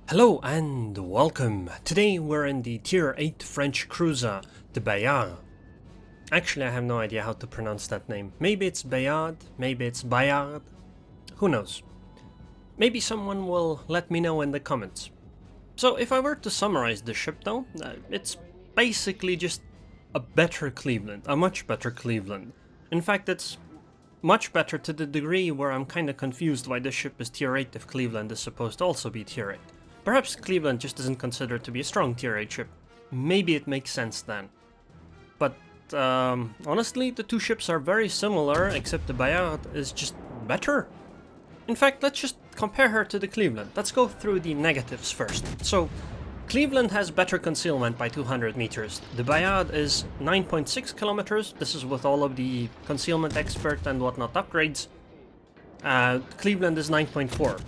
Hello and welcome. Today we're in the Tier 8 French cruiser, the Bayard. Actually, I have no idea how to pronounce that name. Maybe it's Bayard, maybe it's Bayard. Who knows? Maybe someone will let me know in the comments. So if I were to summarize the ship though, it's basically just a better Cleveland, a much better Cleveland. In fact, it's much better to the degree where I'm kinda confused why this ship is Tier 8 if Cleveland is supposed to also be Tier 8. Perhaps Cleveland just isn't considered to be a strong Tier 8 ship. Maybe it makes sense then. But honestly, the two ships are very similar, except the Bayard is just better. In fact, let's just compare her to the Cleveland. Let's go through the negatives first. So, Cleveland has better concealment by 200 meters. The Bayard is 9.6 kilometers. This is with all of the concealment expert and whatnot upgrades. Cleveland is 9.4.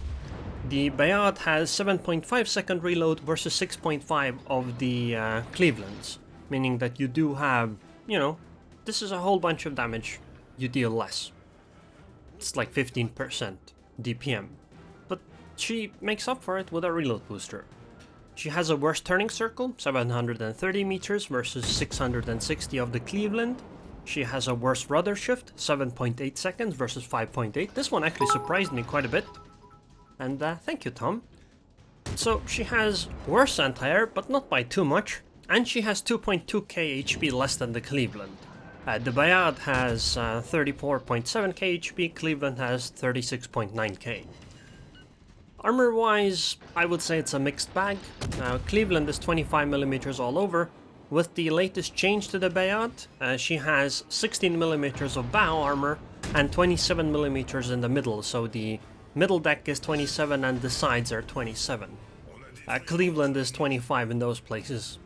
The Bayard has 7.5 second reload versus 6.5 of the Clevelands, meaning that you do have, this is a whole bunch of damage you deal less. It's like 15% DPM, but she makes up for it with a reload booster. She has a worse turning circle, 730 meters versus 660 of the Cleveland. She has a worse rudder shift, 7.8 seconds versus 5.8. This one actually surprised me quite a bit. And thank you, Tom. So she has worse anti-air, but not by too much. And she has 2.2k HP less than the Cleveland. The Bayard has 34.7k HP, Cleveland has 36.9k. Armor-wise, I would say it's a mixed bag. Cleveland is 25mm all over. With the latest change to the Bayard, she has 16mm of bow armor and 27mm in the middle, so the middle deck is 27 and the sides are 27. Cleveland is 25 in those places.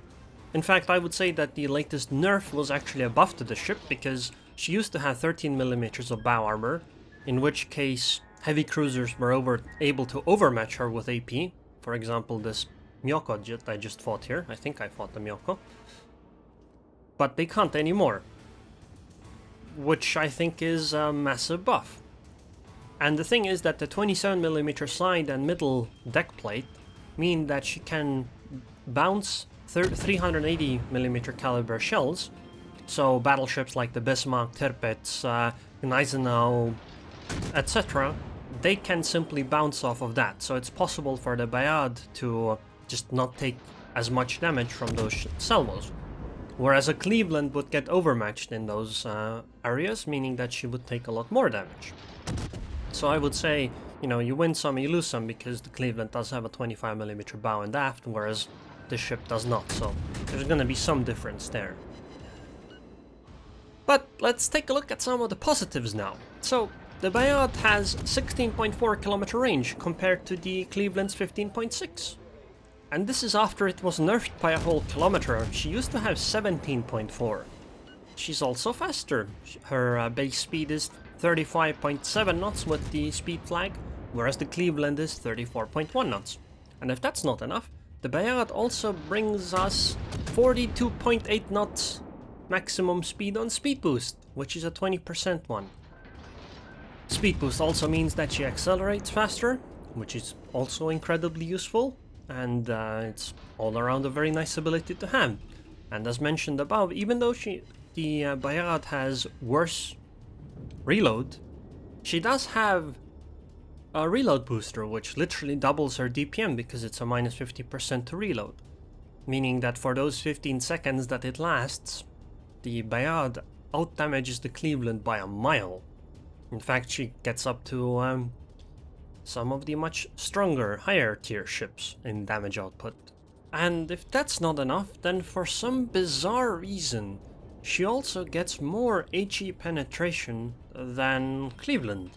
In fact, I would say that the latest nerf was actually a buff to the ship, because she used to have 13mm of bow armor, in which case heavy cruisers were able to overmatch her with AP. For example, this Myoko jet I just fought here. I think I fought the Myoko. But they can't anymore, which I think is a massive buff. And the thing is that the 27mm side and middle deck plate mean that she can bounce 380mm caliber shells. So battleships like the Bismarck, Tirpitz, Gneisenau, etc., they can simply bounce off of that. So it's possible for the Bayard to just not take as much damage from those salvos. Whereas a Cleveland would get overmatched in those areas, meaning that she would take a lot more damage. So I would say, you win some, you lose some, because the Cleveland does have a 25mm bow and aft, whereas this ship does not, so there's gonna be some difference there. But let's take a look at some of the positives now. So, the Bayard has 16.4 kilometer range compared to the Cleveland's 15.6. And this is after it was nerfed by a whole kilometer. She used to have 17.4. She's also faster. Her base speed is 35.7 knots with the speed flag, whereas the Cleveland is 34.1 knots. And if that's not enough, the Bayard also brings us 42.8 knots maximum speed on speed boost, which is a 20% one. Speed boost also means that she accelerates faster, which is also incredibly useful, and it's all around a very nice ability to have. And as mentioned above, even though the Bayard has worse reload, she does have a reload booster which literally doubles her DPM because it's a minus 50% to reload, meaning that for those 15 seconds that it lasts, the Bayard outdamages the Cleveland by a mile. In fact, she gets up to some of the much stronger, higher tier ships in damage output. And if that's not enough, then for some bizarre reason, she also gets more HE penetration than Cleveland.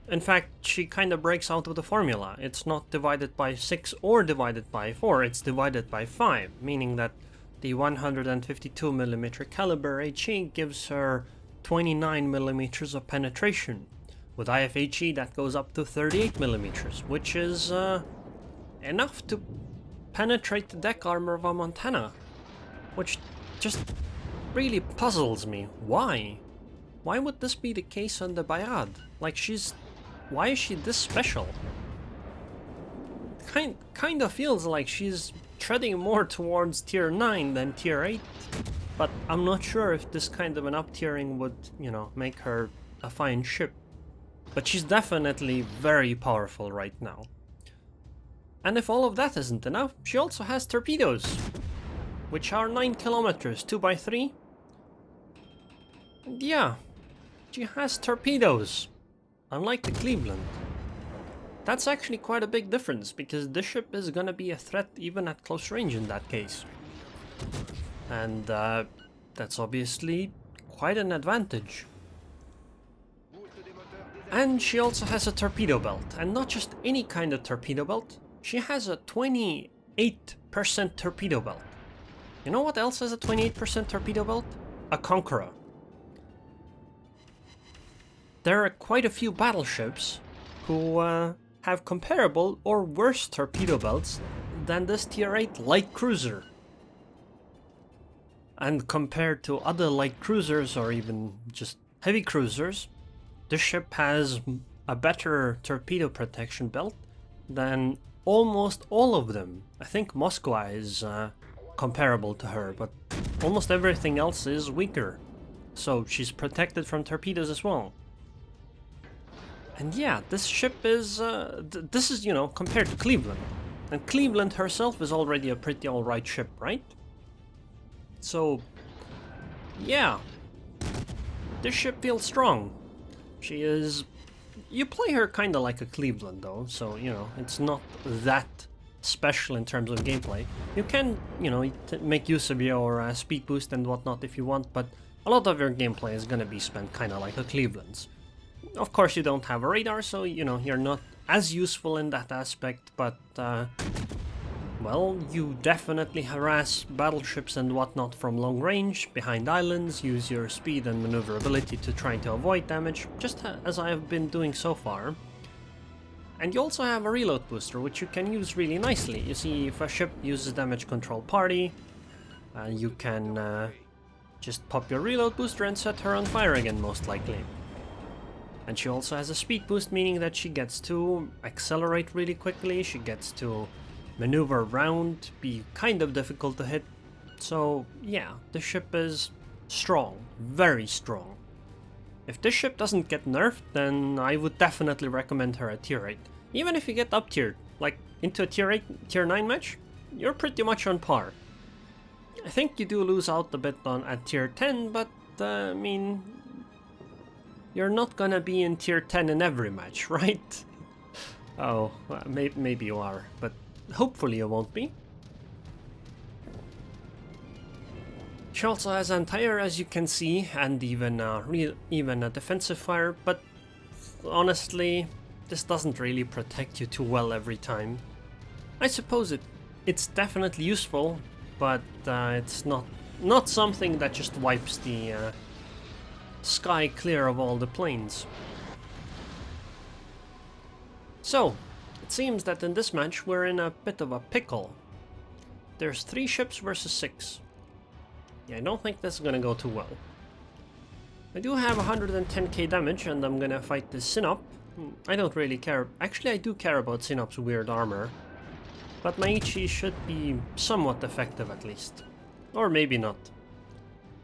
In fact, she kinda breaks out of the formula. It's not divided by 6 or divided by 4, it's divided by 5, meaning that the 152mm caliber HE gives her 29mm of penetration. With IFHE that goes up to 38mm, which is enough to penetrate the deck armor of a Montana, which just really puzzles me. Why? Why would this be the case on the Bayard? Like, why is she this special? kind of feels like she's treading more towards tier 9 than tier 8, but I'm not sure if this kind of an up-tiering would, you know, make her a fine ship. But she's definitely very powerful right now. And if all of that isn't enough, she also has torpedoes, which are 9 kilometers, 2x3. And yeah, she has torpedoes, unlike the Cleveland. That's actually quite a big difference, because this ship is gonna be a threat even at close range in that case. And that's obviously quite an advantage. And she also has a torpedo belt, and not just any kind of torpedo belt. She has a 28% torpedo belt. You know what else has a 28% torpedo belt? A Conqueror. There are quite a few battleships who have comparable or worse torpedo belts than this tier 8 light cruiser. And compared to other light cruisers or even just heavy cruisers, this ship has a better torpedo protection belt than almost all of them. I think Moskva is comparable to her, but almost everything else is weaker. So she's protected from torpedoes as well. And yeah, this ship is, this is, you know, compared to Cleveland. And Cleveland herself is already a pretty alright ship, right? So, yeah. This ship feels strong. She is... You play her kinda like a Cleveland though, so, you know, it's not that special in terms of gameplay. You can, you know, make use of your speed boost and whatnot if you want, but a lot of your gameplay is gonna be spent kinda like a Cleveland's. Of course you don't have a radar, so, you know, you're not as useful in that aspect, but, well, you definitely harass battleships and whatnot from long range, behind islands, use your speed and maneuverability to try to avoid damage, just as I have been doing so far. And you also have a reload booster, which you can use really nicely. You see, if a ship uses damage control party, you can just pop your reload booster and set her on fire again, most likely. And she also has a speed boost, meaning that she gets to accelerate really quickly, she gets to maneuver around, be kind of difficult to hit. So yeah, the ship is strong, very strong. If this ship doesn't get nerfed, then I would definitely recommend her at tier 8. Even if you get up tiered, like into a tier 8, tier 9 match, you're pretty much on par. I think you do lose out a bit on at tier 10, but I mean, you're not gonna be in tier 10 in every match, right? Oh, well, maybe you are, but hopefully you won't be. She also has anti-air, as you can see, and even a defensive fire, but honestly, this doesn't really protect you too well every time. I suppose it's definitely useful, but it's not something that just wipes the sky clear of all the planes. So, it seems that in this match we're in a bit of a pickle. There's 3 ships versus 6. Yeah, I don't think this is gonna go too well. I do have 110k damage and I'm gonna fight this Synop. I don't really care. Actually, I do care about Synop's weird armor. But my HE should be somewhat effective at least. Or maybe not.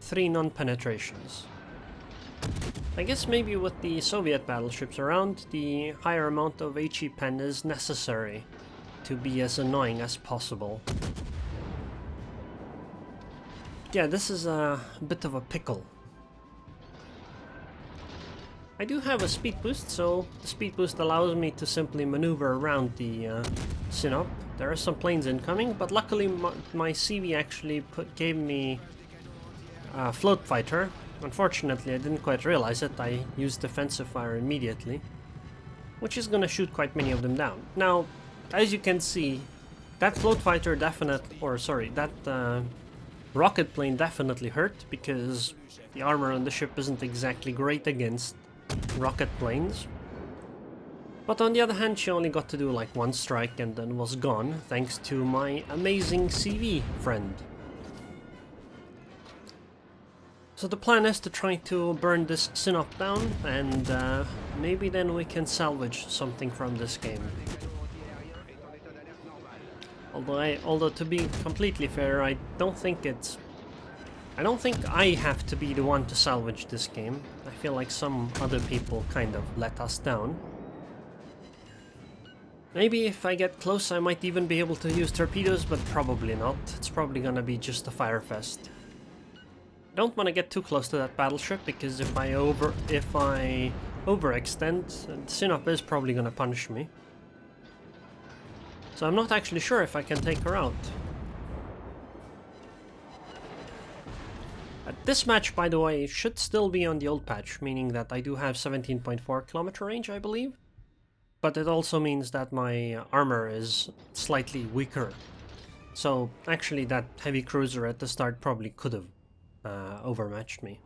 3 non-penetrations. I guess maybe with the Soviet battleships around, the higher amount of HE pen is necessary to be as annoying as possible. Yeah, this is a bit of a pickle. I do have a speed boost, so the speed boost allows me to simply maneuver around the Synop. There are some planes incoming, but luckily my CV actually gave me a float fighter. Unfortunately, I didn't quite realize it. I used defensive fire immediately, which is gonna shoot quite many of them down. Now, as you can see, that float fighter that rocket plane definitely hurt, because the armor on the ship isn't exactly great against rocket planes. But on the other hand, she only got to do like 1 strike and then was gone, thanks to my amazing CV friend. So the plan is to try to burn this Synop down, and maybe then we can salvage something from this game. Although to be completely fair, I don't think I have to be the one to salvage this game. I feel like some other people kind of let us down. Maybe if I get close I might even be able to use torpedoes, but probably not. It's probably gonna be just a fire fest. I don't want to get too close to that battleship, because if I overextend, Sinop is probably gonna punish me. So I'm not actually sure if I can take her out. This match, by the way, should still be on the old patch, meaning that I do have 17.4 kilometer range, I believe. But it also means that my armor is slightly weaker. So actually that heavy cruiser at the start probably could have overmatched me.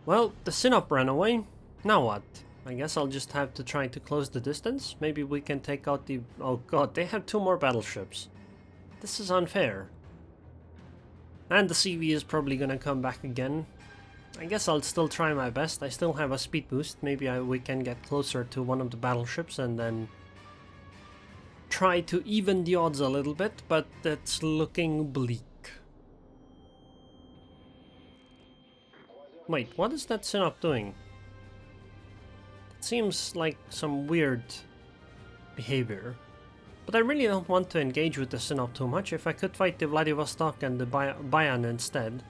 Well, the Sinop ran away. Now what? I guess I'll just have to try to close the distance. Maybe we can take out the... Oh god, they have 2 more battleships. This is unfair. And the CV is probably gonna come back again. I guess I'll still try my best. I still have a speed boost. Maybe we can get closer to one of the battleships and then try to even the odds a little bit, but that's looking bleak. Wait, what is that Sinop doing? It seems like some weird behavior. But I really don't want to engage with the Sinop too much. If I could fight the Vladivostok and the Bayard instead,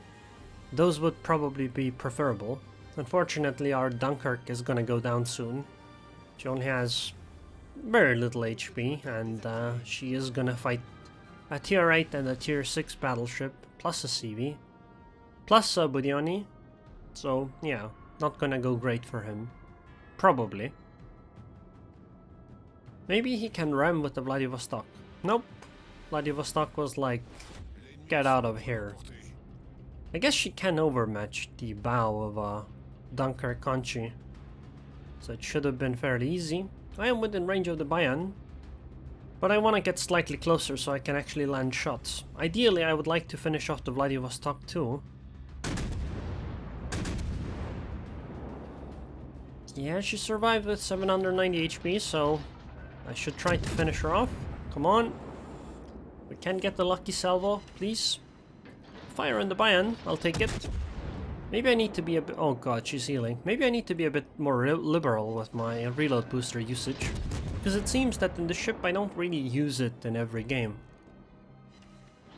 those would probably be preferable. Unfortunately, our Dunkirk is gonna go down soon. She only has very little HP, and she is gonna fight a tier 8 and a tier 6 battleship, plus a CV, plus a Budioni. So yeah, not gonna go great for him. Probably. Maybe he can ram with the Vladivostok. Nope. Vladivostok was like, get out of here. I guess she can overmatch the bow of Dunkirk Conchi. So it should have been fairly easy. I am within range of the Bayern, but I want to get slightly closer so I can actually land shots. Ideally, I would like to finish off the Vladivostok too. Yeah, she survived with 790 HP, so I should try to finish her off. Come on. We can get the lucky salvo, please. Fire in the Bayern, I'll take it. Maybe I need to be a bit... Oh god, she's healing. Maybe I need to be a bit more liberal with my reload booster usage. Because it seems that in the ship I don't really use it in every game.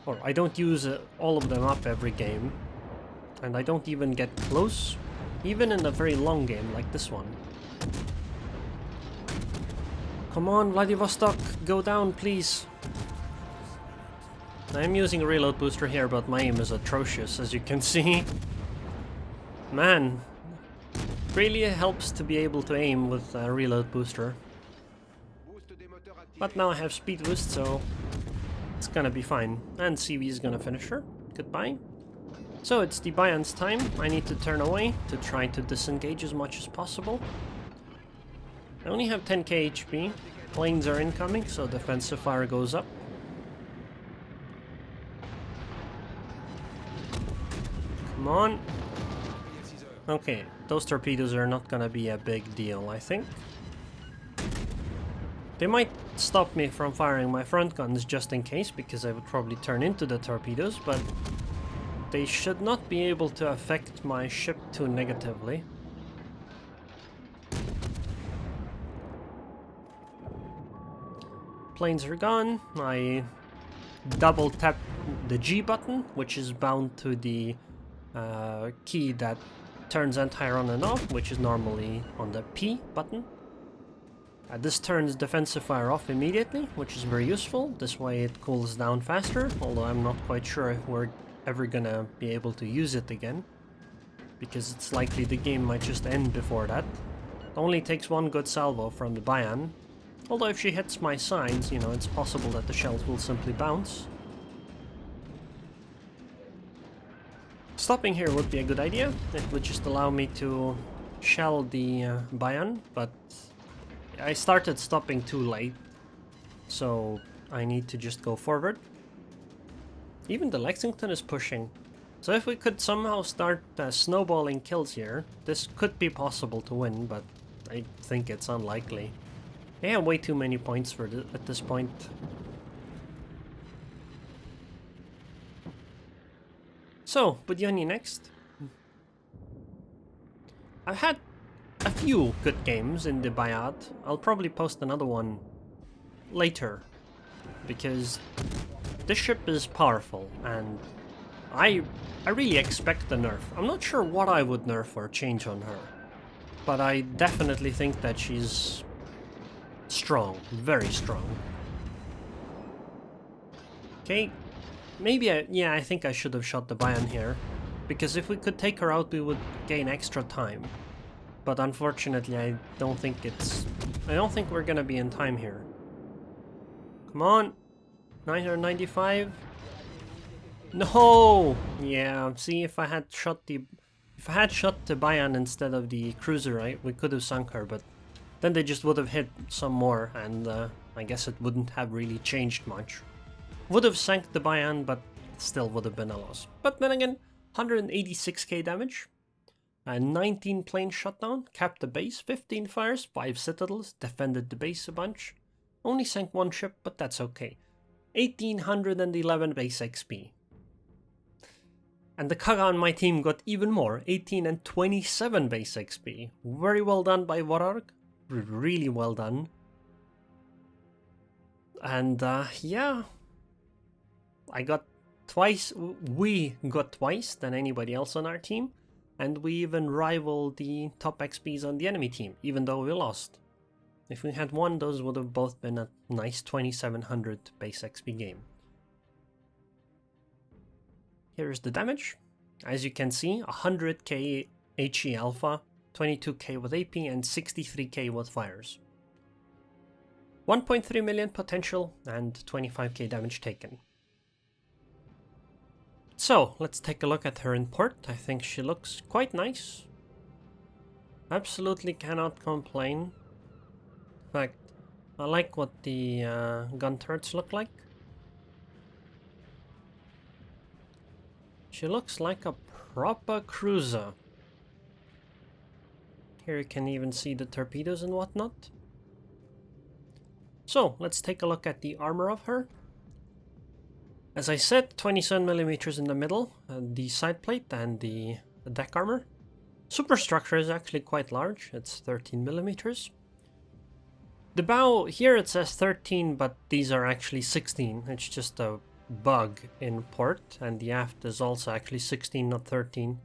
Or I don't use all of them up every game. And I don't even get close. Even in a very long game like this one. Come on, Vladivostok, go down, please. I'm using a reload booster here, but my aim is atrocious, as you can see. Man, really helps to be able to aim with a reload booster. But now I have speed boost, so it's gonna be fine. And CV is gonna finish her. Goodbye. So it's the Bayern's time. I need to turn away to try to disengage as much as possible. I only have 10k HP. Planes are incoming, so defensive fire goes up. Come on. Okay, those torpedoes are not gonna be a big deal, I think. They might stop me from firing my front guns just in case, because I would probably turn into the torpedoes, but they should not be able to affect my ship too negatively. Planes are gone. I double tap the G button, which is bound to the key that turns anti-air on and off, which is normally on the P button. This turns defensive fire off immediately, which is very useful. This way it cools down faster, although I'm not quite sure if we're ever gonna be able to use it again, because it's likely the game might just end before that. It only takes one good salvo from the Bayern, although if she hits my signs, you know, it's possible that the shells will simply bounce. Stopping here would be a good idea. It would just allow me to shell the Bayern, but I started stopping too late, so I need to just go forward. Even the Lexington is pushing. So if we could somehow start snowballing kills here, this could be possible to win, but I think it's unlikely. They have way too many points for at this point. So, Budyoni next. I've had a few good games in the Bayard. I'll probably post another one later, because this ship is powerful, and I really expect a nerf. I'm not sure what I would nerf or change on her, but I definitely think that she's strong, very strong. Okay, maybe yeah, I think I should have shot the Bayern here, because if we could take her out, we would gain extra time. But unfortunately, I don't think we're gonna be in time here. Come on, 995. No! Yeah, see, if I had shot the Bayern instead of the cruiser, right, we could have sunk her, but then they just would have hit some more, and I guess it wouldn't have really changed much. Would have sank the Bayern, but still would have been a loss. But then again, 186k damage, 19 planes shot down, capped the base, 15 fires, 5 citadels, defended the base a bunch. Only sank one ship, but that's okay. 1811 base XP. And the Kaga on my team got even more, 18 and 27 base XP. Very well done by Warships, really well done. And yeah, we got twice than anybody else on our team, and we even rivaled the top XPs on the enemy team, even though we lost. If we had won, those would have both been a nice 2700 base XP game. Here's the damage. As you can see, 100k HE alpha, 22k with AP, and 63k with fires. 1.3 million potential and 25k damage taken. So, let's take a look at her in port. I think she looks quite nice. Absolutely cannot complain. In fact, I like what the gun turrets look like. She looks like a proper cruiser. Here you can even see the torpedoes and whatnot. So, let's take a look at the armor of her. As I said, 27mm in the middle, the side plate and the deck armor. Superstructure is actually quite large, it's 13mm. The bow, here it says 13, but these are actually 16. It's just a bug in port, and the aft is also actually 16, not 13.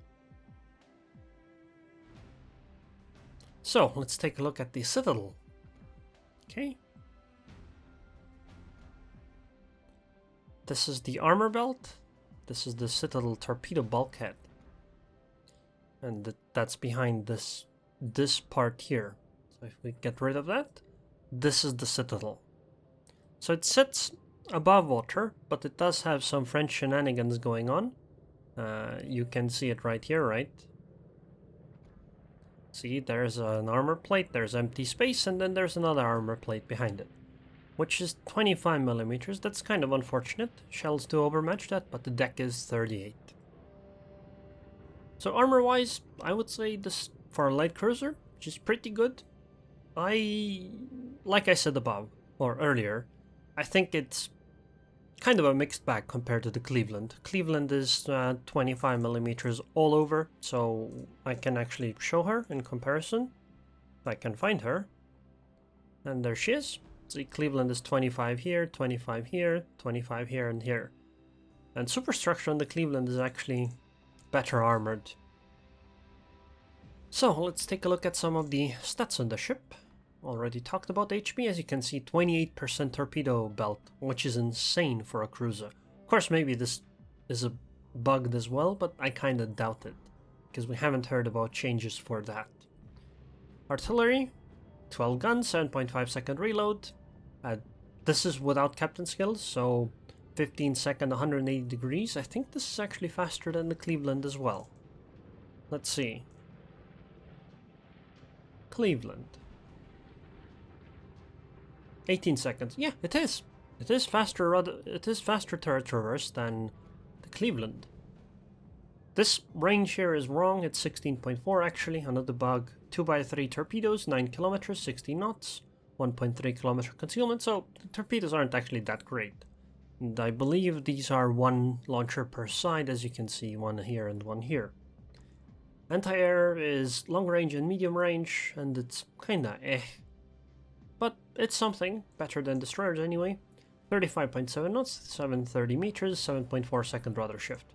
So, let's take a look at the citadel. Okay. This is the armor belt. This is the citadel torpedo bulkhead. And that's behind this part here. So if we get rid of that, this is the citadel. So it sits above water, but it does have some French shenanigans going on. You can see it right here, right? See, there's an armor plate, there's empty space, and then there's another armor plate behind it, which is 25mm. That's kind of unfortunate. Shells do overmatch that, but the deck is 38. So armor-wise, I would say this for a light cruiser, which is pretty good. Like I said above, or earlier, I think it's kind of a mixed bag compared to the Cleveland. Cleveland is 25mm all over, so I can actually show her in comparison. If I can find her. And there she is. See, Cleveland is 25 here, 25 here, 25 here, and here. And superstructure on the Cleveland is actually better armored. So, let's take a look at some of the stats on the ship. Already talked about HP. As you can see, 28% torpedo belt, which is insane for a cruiser. Of course, maybe this is a bugged as well, but I kinda doubt it, because we haven't heard about changes for that. Artillery, 12 guns, 7.5 second reload. This is without captain skills, so 15 second, 180 degrees. I think this is actually faster than the Cleveland as well. Let's see. Cleveland. 18 seconds. Yeah, it is. It is faster turret traverse than the Cleveland. This range here is wrong, it's 16.4 actually, another bug. 2x3 torpedoes, 9 kilometers, 16 knots, 1.3 kilometer concealment, so the torpedoes aren't actually that great. And I believe these are one launcher per side, as you can see, one here and one here. Anti-air is long range and medium range, and it's kinda eh. But it's something, better than destroyers anyway. 35.7 knots, 730 meters, 7.4 second rudder shift.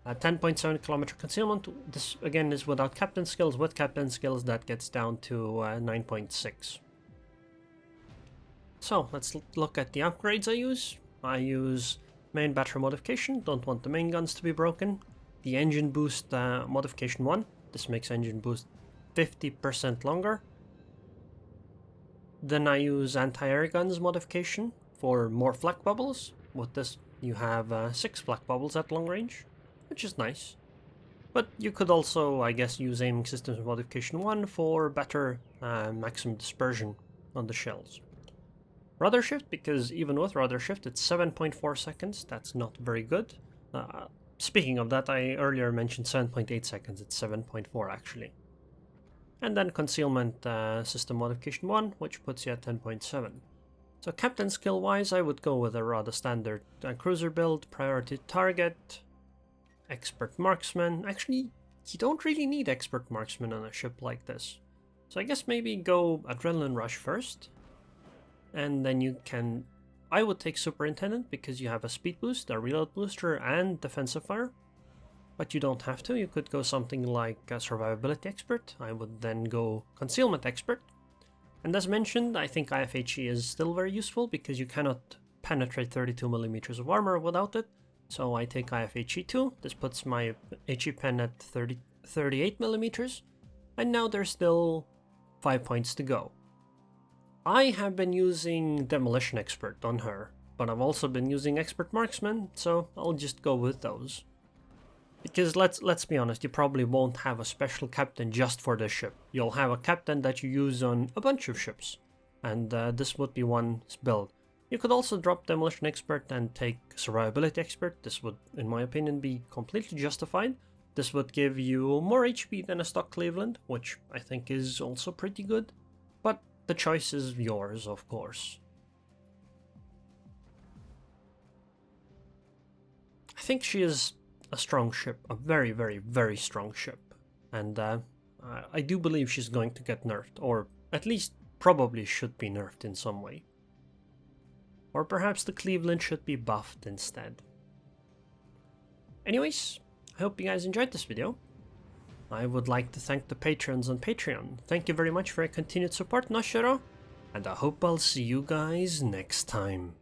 10.7 kilometer concealment, this again is without captain skills. With captain skills that gets down to 9.6. So let's look at the upgrades I use. I use main battery modification, don't want the main guns to be broken. The engine boost modification 1, this makes engine boost 50% longer. Then I use anti-air guns modification for more flak bubbles. With this you have 6 flak bubbles at long range, which is nice. But you could also, I guess, use aiming systems modification 1 for better maximum dispersion on the shells. Rudder shift, because even with rudder shift it's 7.4 seconds, that's not very good. Speaking of that, I earlier mentioned 7.8 seconds, it's 7.4 actually. And then concealment system modification 1, which puts you at 10.7. So captain skill wise, I would go with a rather standard cruiser build, priority target, expert marksman. Actually, you don't really need expert marksman on a ship like this. So I guess maybe go adrenaline rush first. And then you can, I would take superintendent because you have a speed boost, a reload booster, and defensive fire. But you don't have to, you could go something like a survivability expert. I would then go concealment expert. And as mentioned, I think IFHE is still very useful because you cannot penetrate 32mm of armor without it. So I take IFHE 2, this puts my HE pen at 38mm, and now there's still 5 points to go. I have been using Demolition Expert on her, but I've also been using Expert Marksman, so I'll just go with those. Because let's be honest, you probably won't have a special captain just for this ship. You'll have a captain that you use on a bunch of ships, and this would be one build. You could also drop Demolition Expert and take Survivability Expert. This would, in my opinion, be completely justified. This would give you more HP than a stock Cleveland, which I think is also pretty good. But the choice is yours, of course. I think she is a strong ship, a very, very, very strong ship. And I do believe she's going to get nerfed, or at least probably should be nerfed in some way. Or perhaps the Cleveland should be buffed instead. Anyways, I hope you guys enjoyed this video. I would like to thank the patrons on Patreon. Thank you very much for your continued support, Noshiro, and I hope I'll see you guys next time.